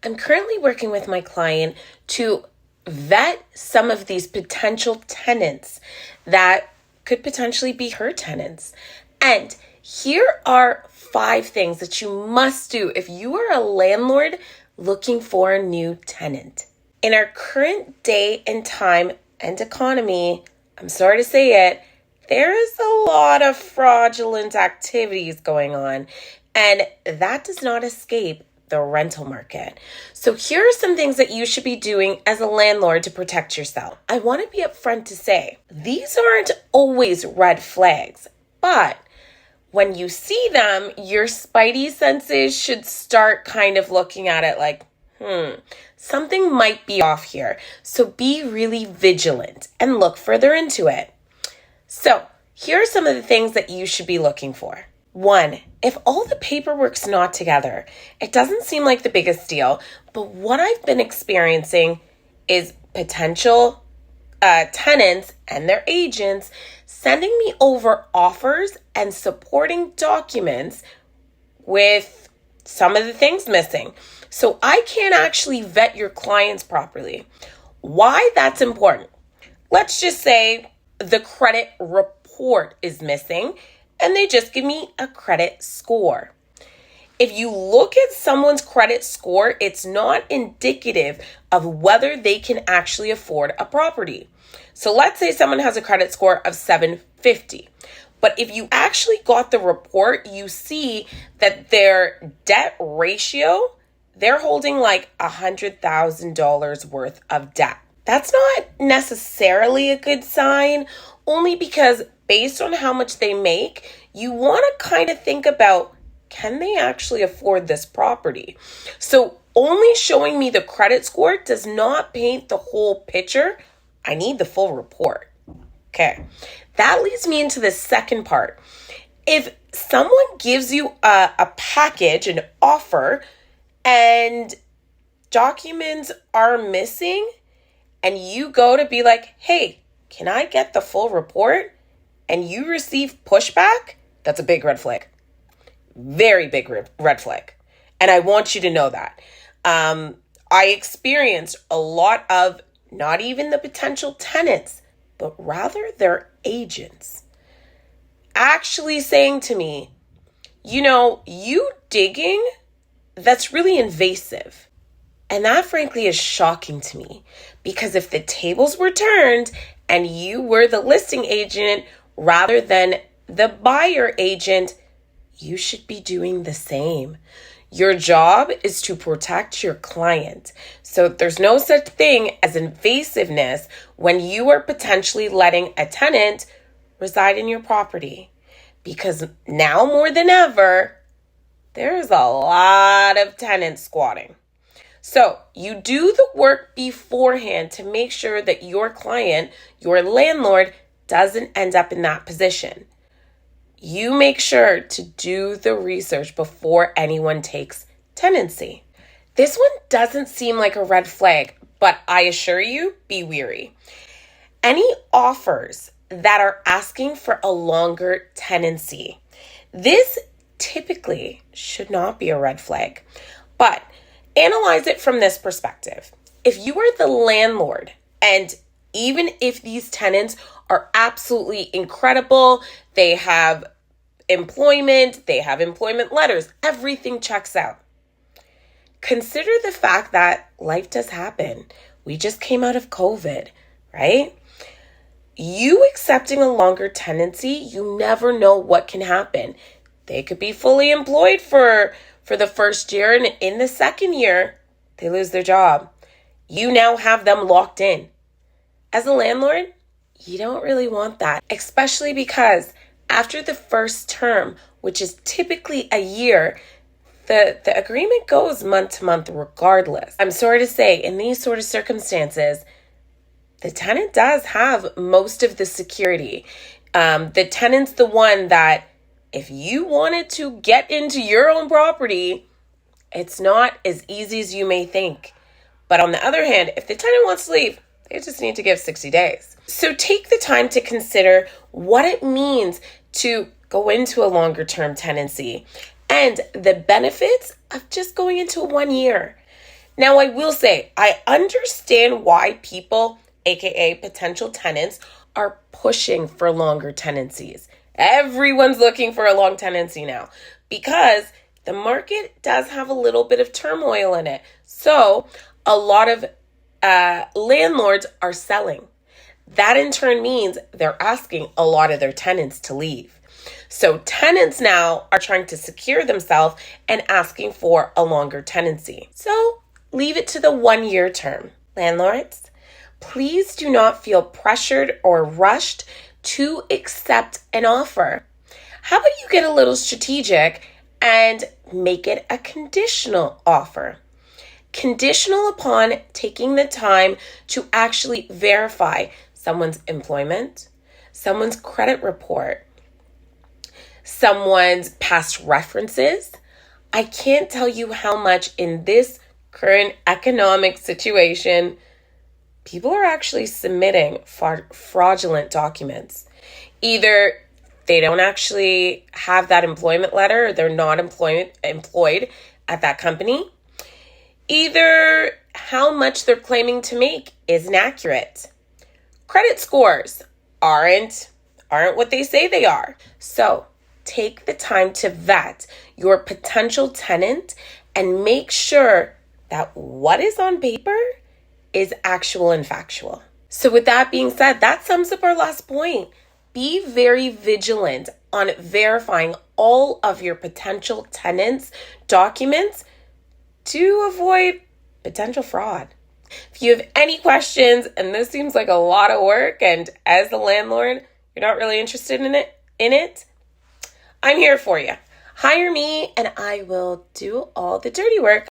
I'm currently working with my client to vet some of these potential tenants that could potentially be her tenants. And here are 5 things that you must do if you are a landlord looking for a new tenant. In our current day and time and economy, I'm sorry to say it, there is a lot of fraudulent activities going on, and that does not escape the rental market. So here are some things that you should be doing as a landlord to protect yourself. I want to be upfront to say, these aren't always red flags, but when you see them, your spidey senses should start kind of looking at it like, something might be off here. So be really vigilant and look further into it. So here are some of the things that you should be looking for. 1, if all the paperwork's not together, it doesn't seem like the biggest deal, but what I've been experiencing is potential tenants and their agents sending me over offers and supporting documents with some of the things missing. So I can't actually vet your clients properly. Why that's important? Let's just say the credit report is missing and they just give me a credit score. If you look at someone's credit score, it's not indicative of whether they can actually afford a property. So let's say someone has a credit score of 750. But if you actually got the report, you see that their debt ratio, they're holding like $100,000 worth of debt. That's not necessarily a good sign, only because based on how much they make, you want to kind of think about, can they actually afford this property? So only showing me the credit score does not paint the whole picture. I need the full report. Okay, that leads me into the second part. If someone gives you a package, an offer, and documents are missing, and you go to be like, hey, can I get the full report? And you receive pushback, that's a big red flag. Very big red flag. And I want you to know that. I experienced a lot of not even the potential tenants, but rather their agents actually saying to me, you digging, that's really invasive. And that frankly is shocking to me, because if the tables were turned and you were the listing agent rather than the buyer agent, you should be doing the same. Your job is to protect your client. So there's no such thing as invasiveness when you are potentially letting a tenant reside in your property. Because now more than ever, there's a lot of tenants squatting. So you do the work beforehand to make sure that your client, your landlord, doesn't end up in that position. You make sure to do the research before anyone takes tenancy. This one doesn't seem like a red flag, but I assure you, be wary. Any offers that are asking for a longer tenancy, this typically should not be a red flag, but analyze it from this perspective. If you are the landlord, and even if these tenants are absolutely incredible, they have employment, they have employment letters, everything checks out. Consider the fact that life does happen. We just came out of COVID, right? You accepting a longer tenancy, you never know what can happen. They could be fully employed for the first year, and in the second year, they lose their job. You now have them locked in. As a landlord, you don't really want that, especially because after the first term, which is typically a year, the agreement goes month to month regardless. I'm sorry to say, in these sort of circumstances, the tenant does have most of the security. The tenant's the one that if you wanted to get into your own property, it's not as easy as you may think. But on the other hand, if the tenant wants to leave, they just need to give 60 days. So take the time to consider what it means to go into a longer term tenancy and the benefits of just going into 1 year. Now, I will say, I understand why people, aka potential tenants, are pushing for longer tenancies. Everyone's looking for a long tenancy now because the market does have a little bit of turmoil in it. So a lot of landlords are selling. That in turn means they're asking a lot of their tenants to leave. So tenants now are trying to secure themselves and asking for a longer tenancy. So leave it to the 1-year term. Landlords, please do not feel pressured or rushed to accept an offer. How about you get a little strategic and make it a conditional offer? Conditional upon taking the time to actually verify someone's employment, someone's credit report, someone's past references. I can't tell you how much in this current economic situation, people are actually submitting fraudulent documents. Either they don't actually have that employment letter or they're not employed at that company. Either how much they're claiming to make is inaccurate. Credit scores aren't what they say they are. So take the time to vet your potential tenant and make sure that what is on paper is actual and factual. So with that being said, that sums up our last point. Be very vigilant on verifying all of your potential tenants' documents to avoid potential fraud. If you have any questions and this seems like a lot of work and as the landlord, you're not really interested in it, I'm here for you. Hire me and I will do all the dirty work